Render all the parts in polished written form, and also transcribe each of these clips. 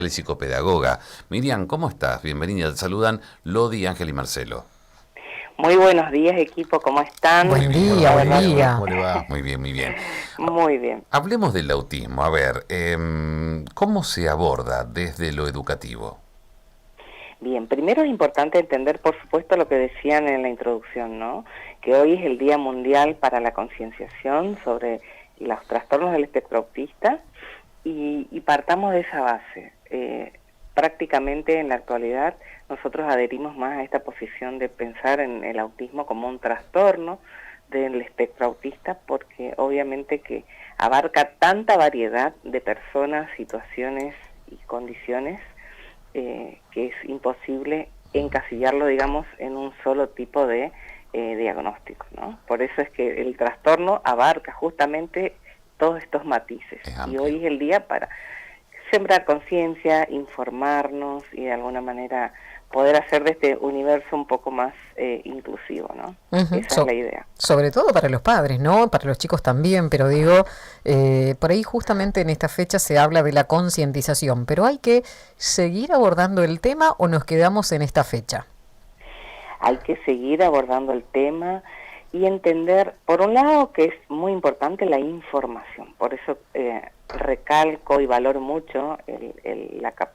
psicopedagoga. Miriam, ¿cómo estás? Bienvenida. Te saludan Lodi, Ángel y Marcelo. Muy buenos días, equipo, ¿cómo están? Buen Muy día, bien, buen día. ¿cómo le va? Muy bien, muy bien. Muy bien. Hablemos del autismo. A ver, ¿cómo se aborda desde lo educativo? Bien, primero es importante entender, por supuesto, lo que decían en la introducción, ¿no? Que hoy es el Día Mundial para la Concienciación sobre los trastornos del espectro autista y partamos de esa base. Prácticamente en la actualidad nosotros adherimos más a esta posición de pensar en el autismo como un trastorno del espectro autista porque obviamente que abarca tanta variedad de personas, situaciones y condiciones que es imposible encasillarlo, digamos, en un solo tipo de diagnóstico, ¿no? Por eso es que el trastorno abarca justamente todos estos matices. Y hoy es el día para sembrar conciencia, informarnos y de alguna manera poder hacer de este universo un poco más inclusivo, ¿no? Esa es la idea. Sobre todo para los padres, ¿no? Para los chicos también, pero digo, por ahí justamente en esta fecha se habla de la concientización, pero ¿hay que seguir abordando el tema o nos quedamos en esta fecha? Hay que seguir abordando el tema y entender, por un lado, que es muy importante la información. Por eso recalco y valoro mucho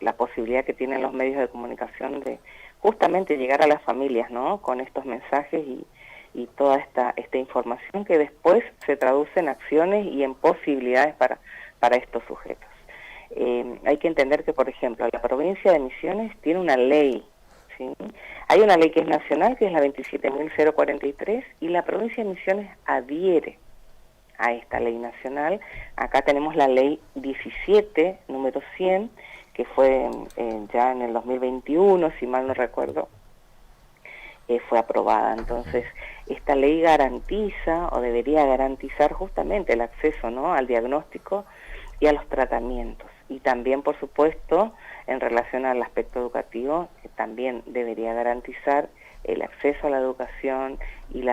la posibilidad que tienen los medios de comunicación de justamente llegar a las familias, ¿no? Con estos mensajes y toda esta información que después se traduce en acciones y en posibilidades para estos sujetos. Hay que entender que, por ejemplo, la provincia de Misiones tiene una ley, ¿sí? Hay una ley que es nacional, que es la 27.043, y la provincia de Misiones adhiere a esta ley nacional. Acá tenemos la ley 17, número 100, que fue ya en el 2021, si mal no recuerdo, fue aprobada. Entonces, esta ley garantiza, o debería garantizar justamente el acceso, ¿no?, al diagnóstico y a los tratamientos. Y también, por supuesto, en relación al aspecto educativo, también debería garantizar el acceso a la educación y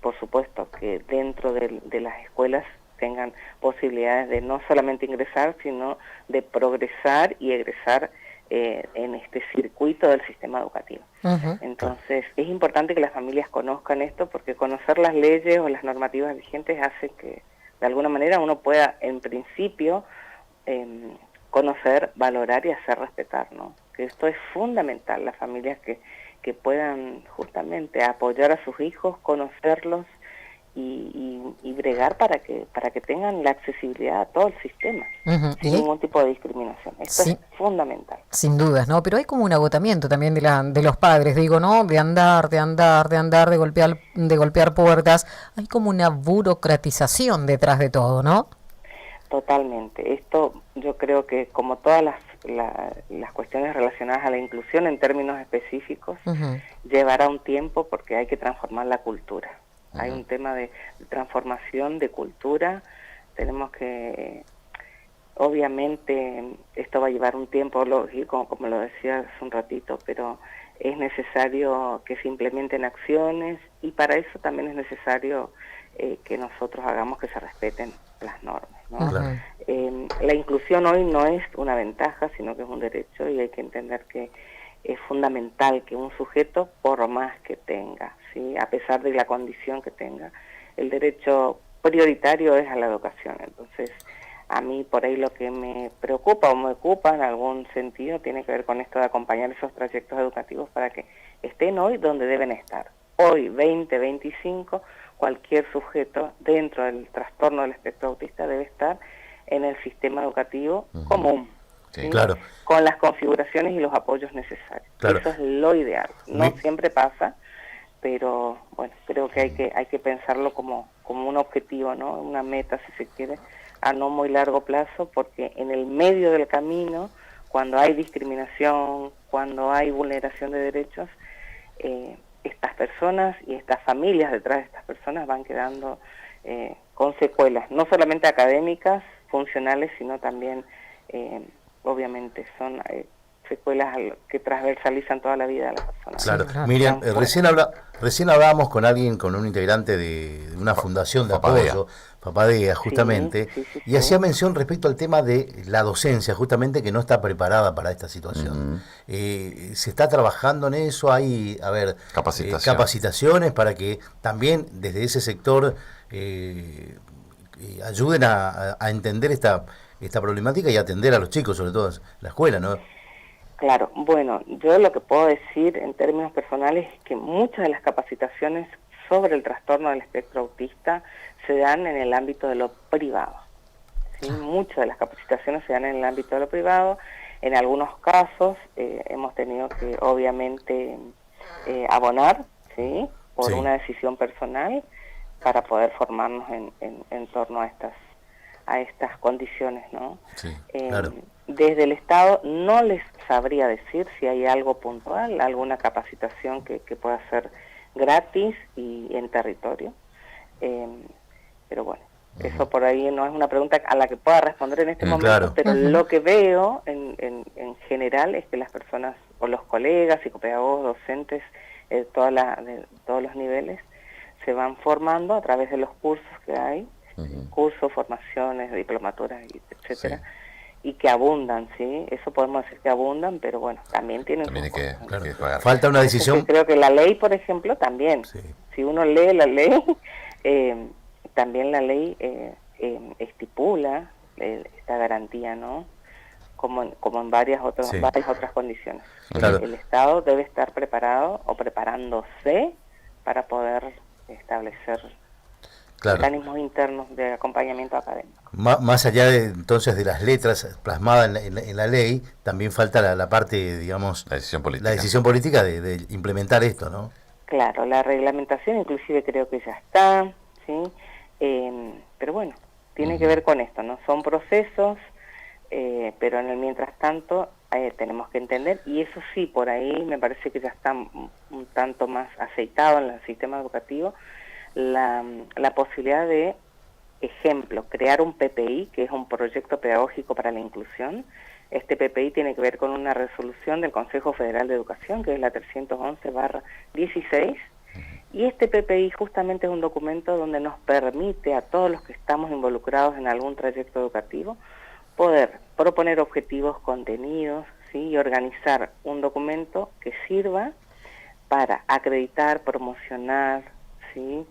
por supuesto, que dentro de las escuelas tengan posibilidades de no solamente ingresar, sino de progresar y egresar en este circuito del sistema educativo. Entonces, es importante que las familias conozcan esto, porque conocer las leyes o las normativas vigentes hace que, de alguna manera, uno pueda, en principio, conocer, valorar y hacer respetar, ¿no? Que esto es fundamental, las familias que puedan justamente apoyar a sus hijos, conocerlos y bregar para que tengan la accesibilidad a todo el sistema, sin ningún tipo de discriminación. Esto es fundamental. Sin dudas, ¿no? Pero hay como un agotamiento también de los padres, digo, ¿no? De andar, de golpear puertas. Hay como una burocratización detrás de todo, ¿no? Totalmente. Esto yo creo que, como todas las cuestiones relacionadas a la inclusión en términos específicos, llevará un tiempo porque hay que transformar la cultura. Hay un tema de transformación de cultura. Tenemos que, obviamente, esto va a llevar un tiempo, lógico, como lo decía hace un ratito, pero es necesario que se implementen acciones y para eso también es necesario que nosotros hagamos que se respeten las normas, ¿no? Claro. La inclusión hoy no es una ventaja, sino que es un derecho, y hay que entender que es fundamental que un sujeto, por más que tenga, ¿sí?, a pesar de la condición que tenga, el derecho prioritario es a la educación. Entonces, a mí por ahí lo que me preocupa o me ocupa en algún sentido tiene que ver con esto de acompañar esos trayectos educativos para que estén hoy donde deben estar. Hoy, 2025, cualquier sujeto dentro del trastorno del espectro autista debe estar en el sistema educativo común, Sí, claro. Con las configuraciones y los apoyos necesarios. Claro. Eso es lo ideal. No siempre pasa, pero bueno, creo que hay que pensarlo como un objetivo, ¿no? Una meta, si se quiere, a no muy largo plazo, porque en el medio del camino, cuando hay discriminación, cuando hay vulneración de derechos, estas personas y estas familias detrás de estas personas van quedando con secuelas, no solamente académicas, funcionales, sino también, obviamente, son secuelas que transversalizan toda la vida de las personas. Claro, Sí, claro. Miriam, recién hablábamos con alguien, con un integrante de una fundación de Papadea. apoyo, Papadea, justamente, Sí. y hacía mención respecto al tema de la docencia, justamente que no está preparada para esta situación. ¿Se está trabajando en eso? ¿Hay, capacitaciones para que también desde ese sector ayuden a entender esta problemática y atender a los chicos, sobre todo en la escuela, ¿no? Claro, bueno, yo lo que puedo decir en términos personales es que muchas de las capacitaciones sobre el trastorno del espectro autista se dan en el ámbito de lo privado. ¿Sí? Muchas de las capacitaciones se dan en el ámbito de lo privado. En algunos casos hemos tenido que obviamente abonar, ¿sí? Por una decisión personal para poder formarnos en torno a estas condiciones, ¿no? Sí, claro. Desde el Estado no les sabría decir si hay algo puntual, alguna capacitación que pueda ser gratis y en territorio. Pero bueno, eso por ahí no es una pregunta a la que pueda responder en este momento, claro. pero lo que veo en general es que las personas, o los colegas, psicopedagogos, docentes, de todos los niveles, se van formando a través de los cursos que hay, cursos, formaciones, diplomaturas, etcétera, y que abundan, ¿sí? Eso podemos decir que abundan, pero bueno, también tienen que pagar. Falta una decisión. Creo que la ley, por ejemplo, también. Sí. Si uno lee la ley, también la ley estipula esta garantía, ¿no? Como en varias otras condiciones. Claro. El Estado debe estar preparado o preparándose para poder establecer mecanismos internos de acompañamiento académico. Más allá entonces de las letras plasmadas en la ley, también falta la parte, digamos, la decisión política de implementar esto, ¿no? Claro, la reglamentación inclusive creo que ya está, ¿sí? Pero bueno, tiene que ver con esto, ¿no? Son procesos, pero en el mientras tanto tenemos que entender, y eso sí, por ahí me parece que ya está un tanto más aceitado en el sistema educativo, la posibilidad de, ejemplo, crear un PPI, que es un proyecto pedagógico para la inclusión. Este PPI tiene que ver con una resolución del Consejo Federal de Educación, que es la 311/16, y este PPI justamente es un documento donde nos permite a todos los que estamos involucrados en algún trayecto educativo poder proponer objetivos, contenidos, ¿sí? Y organizar un documento que sirva para acreditar, promocionar, ¿sí?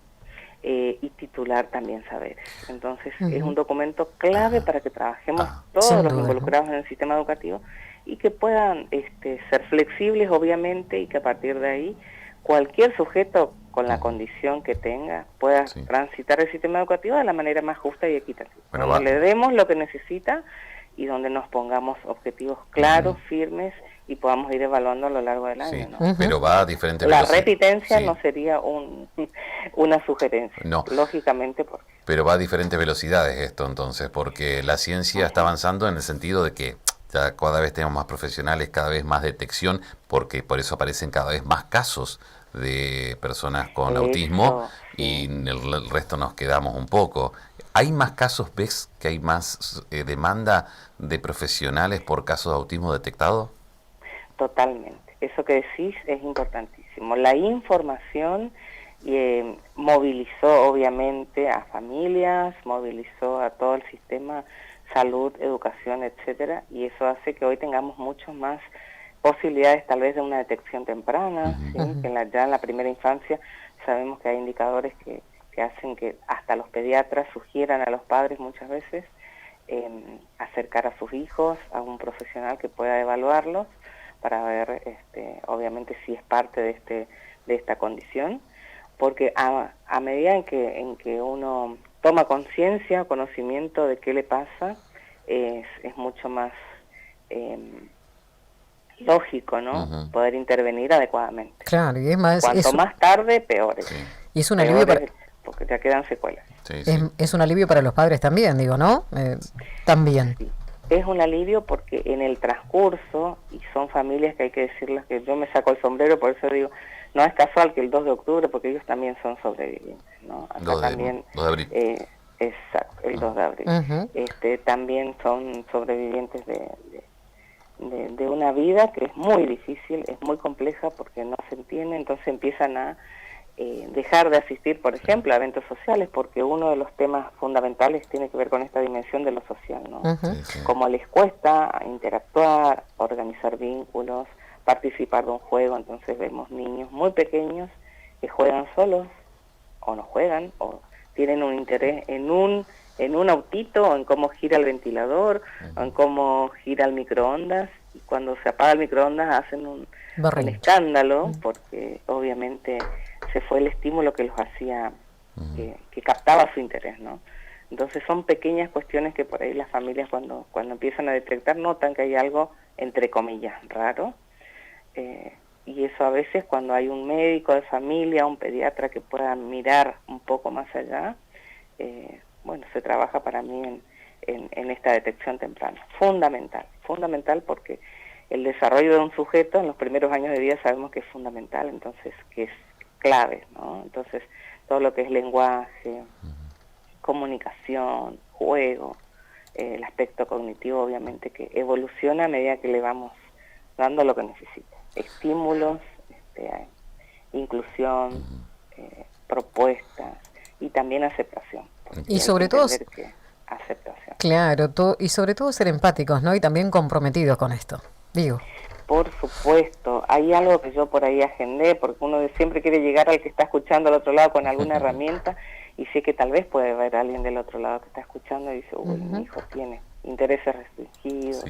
Y titular también saberes. Entonces es un documento clave para que trabajemos todos los involucrados en el sistema educativo y que puedan ser flexibles, obviamente, y que a partir de ahí cualquier sujeto con la condición que tenga pueda transitar el sistema educativo de la manera más justa y equitativa. Donde le demos lo que necesita y donde nos pongamos objetivos claros, firmes, y podamos ir evaluando a lo largo del año, ¿no? Pero va a diferentes velocidades. La repitencia no sería una sugerencia, lógicamente. Pero va a diferentes velocidades esto entonces, porque la ciencia está avanzando en el sentido de que ya cada vez tenemos más profesionales, cada vez más detección, porque por eso aparecen cada vez más casos de personas con autismo y el resto nos quedamos un poco. ¿Hay más casos, ves que hay más demanda de profesionales por casos de autismo detectados? Totalmente. Eso que decís es importantísimo. La información movilizó obviamente a familias, movilizó a todo el sistema, salud, educación, etcétera, y eso hace que hoy tengamos mucho más posibilidades tal vez de una detección temprana, ¿sí? Que ya en la primera infancia sabemos que hay indicadores que hacen que hasta los pediatras sugieran a los padres muchas veces acercar a sus hijos a un profesional que pueda evaluarlos para ver obviamente si es parte de esta condición, porque a medida en que uno toma conciencia, conocimiento de qué le pasa, es mucho más lógico, ¿no? Poder intervenir adecuadamente. Claro, y es más, cuanto más tarde, peor. Y es un alivio porque ya quedan secuelas. Es un alivio para los padres también, digo, ¿no? También. Sí. Es un alivio porque en el transcurso, y son familias que hay que decirles que yo me saco el sombrero, por eso digo, no es casual que el 2 de octubre, porque ellos también son sobrevivientes, ¿no? Acá 2 de abril. Exacto, el 2 de abril. También son sobrevivientes de una vida que es muy difícil, es muy compleja porque no se entiende, entonces empiezan a dejar de asistir, por ejemplo, a eventos sociales, porque uno de los temas fundamentales tiene que ver con esta dimensión de lo social, ¿no? Como les cuesta interactuar, organizar vínculos, participar de un juego, entonces vemos niños muy pequeños que juegan solos, o no juegan, o tienen un interés en un autito, o en cómo gira el ventilador, o en cómo gira el microondas, y cuando se apaga el microondas hacen un escándalo, porque obviamente se fue el estímulo que los hacía, que captaba su interés, ¿no? Entonces son pequeñas cuestiones que por ahí las familias cuando empiezan a detectar notan que hay algo, entre comillas, raro, y eso a veces cuando hay un médico de familia, un pediatra que pueda mirar un poco más allá, bueno, se trabaja para mí en esta detección temprana. Fundamental porque el desarrollo de un sujeto en los primeros años de vida sabemos que es fundamental, entonces que es clave, ¿no? Entonces todo lo que es lenguaje, comunicación, juego, el aspecto cognitivo obviamente que evoluciona a medida que le vamos dando lo que necesita. Estímulos, inclusión, propuestas y también aceptación. Y sobre todo aceptación. Claro, y sobre todo ser empáticos, ¿no? Y también comprometidos con esto, digo. Por supuesto, hay algo que yo por ahí agendé, porque uno siempre quiere llegar al que está escuchando al otro lado con alguna herramienta, y sé que tal vez puede haber alguien del otro lado que está escuchando y dice, uy, mi hijo tiene intereses restringidos,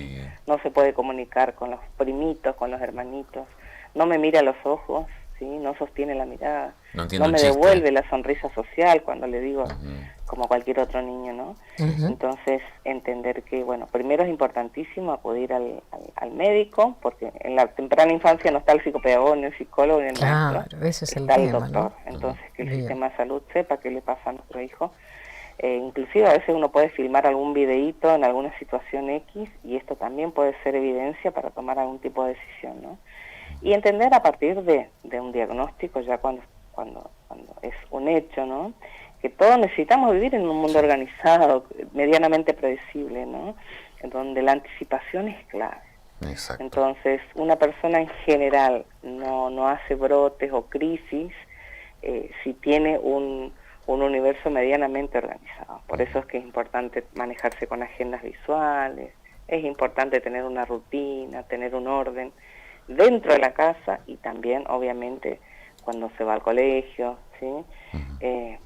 no se puede comunicar con los primitos, con los hermanitos, no me mira a los ojos, ¿sí? No sostiene la mirada, no me devuelve la sonrisa social cuando le digo, como cualquier otro niño, ¿no? Entonces, entender que, bueno, primero es importantísimo acudir al médico, porque en la temprana infancia no está el psicopedagogo, ni el psicólogo, ni el maestro, ese es está el tema, doctor. ¿no? Entonces, que el sistema de salud sepa qué le pasa a nuestro hijo. Inclusive a veces uno puede filmar algún videíto en alguna situación X, y esto también puede ser evidencia para tomar algún tipo de decisión, ¿no? Y entender a partir de un diagnóstico, ya cuando es un hecho, ¿no? Que todos necesitamos vivir en un mundo organizado, medianamente predecible, ¿no? En donde la anticipación es clave. Exacto. Entonces, una persona en general no hace brotes o crisis si tiene un universo medianamente organizado. Por eso es que es importante manejarse con agendas visuales, es importante tener una rutina, tener un orden dentro de la casa y también, obviamente, cuando se va al colegio, ¿sí?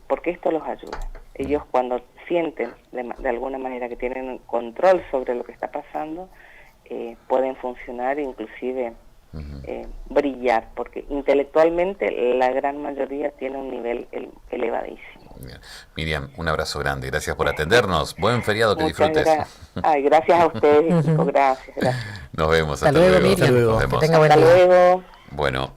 Porque esto los ayuda. Ellos cuando sienten de alguna manera que tienen control sobre lo que está pasando, pueden funcionar e inclusive brillar, porque intelectualmente la gran mayoría tiene un nivel elevadísimo. Bien. Miriam, un abrazo grande, gracias por atendernos, buen feriado, que Muchas disfrutes. Gracias a ustedes, chicos, gracias. Nos vemos, hasta luego, luego. Miriam. Nos vemos. Que tenga buen Hasta día. luego. Bueno,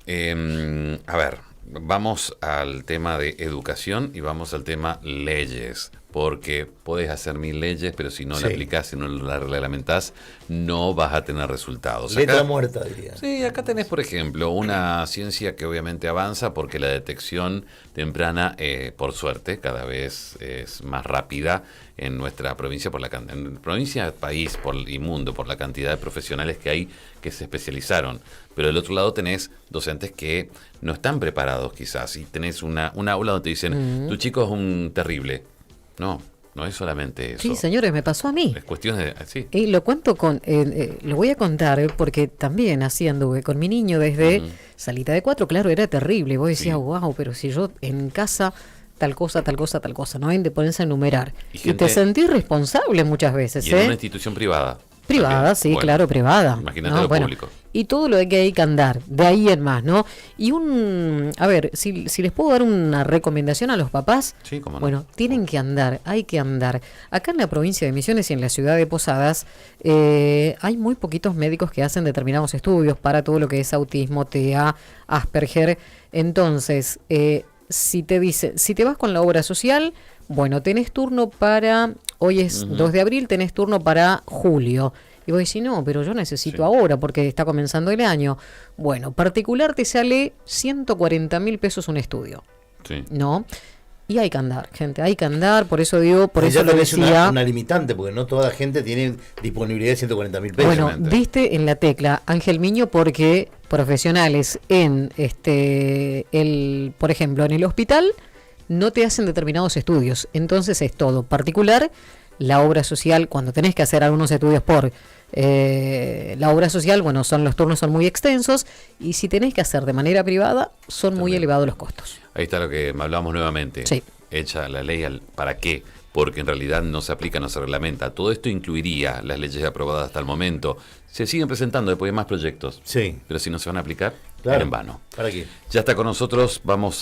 a ver, vamos al tema de educación y vamos al tema leyes, porque puedes hacer 1000 leyes, pero si no la aplicás, si no la reglamentás, no vas a tener resultados. Letra muerta, diría. Sí, acá tenés, por ejemplo, una ciencia que obviamente avanza porque la detección temprana, por suerte, cada vez es más rápida en nuestra provincia, en provincia, país y mundo, por la cantidad de profesionales que hay que se especializaron. Pero del otro lado tenés docentes que no están preparados quizás, y tenés una aula donde te dicen, tu chico es un terrible. No es solamente eso. Sí, señores, me pasó a mí. Es cuestión de... Sí. Y lo cuento lo voy a contar porque también así anduve con mi niño desde salita de 4, claro, era terrible. Vos decías, wow, pero si yo en casa tal cosa, ¿no? De ponerse a enumerar. Y te sentís responsable muchas veces. Y en una institución privada. Privada, también. Sí, bueno, claro, privada. Imagínate lo público. Y todo lo que hay que andar, de ahí en más, ¿no? Y a ver, si les puedo dar una recomendación a los papás, sí, cómo no. Bueno, tienen que andar, hay que andar. Acá en la provincia de Misiones y en la ciudad de Posadas hay muy poquitos médicos que hacen determinados estudios para todo lo que es autismo, TEA, Asperger. Entonces, si te vas con la obra social, bueno, tenés turno hoy es 2 de abril, tenés turno para julio. Y vos decís, no, pero yo necesito ahora porque está comenzando el año. Bueno, particular te sale 140.000 pesos un estudio. Sí. ¿No? Y hay que andar, gente, hay que andar, por eso digo, por eso te decía... una limitante, porque no toda la gente tiene disponibilidad de 140.000 pesos. Bueno, diste en la tecla, Ángel Miño, porque profesionales en, por ejemplo, en el hospital no te hacen determinados estudios, entonces es todo particular. La obra social, cuando tenés que hacer algunos estudios por la obra social, bueno, los turnos son muy extensos, y si tenés que hacer de manera privada, son muy elevados los costos. Ahí está lo que hablamos nuevamente. Sí. Hecha la ley, ¿para qué? Porque en realidad no se aplica, no se reglamenta. Todo esto incluiría las leyes aprobadas hasta el momento. Se siguen presentando después de más proyectos. Sí. Pero si no se van a aplicar, claro, en vano. ¿Para qué? Ya está con nosotros, vamos a...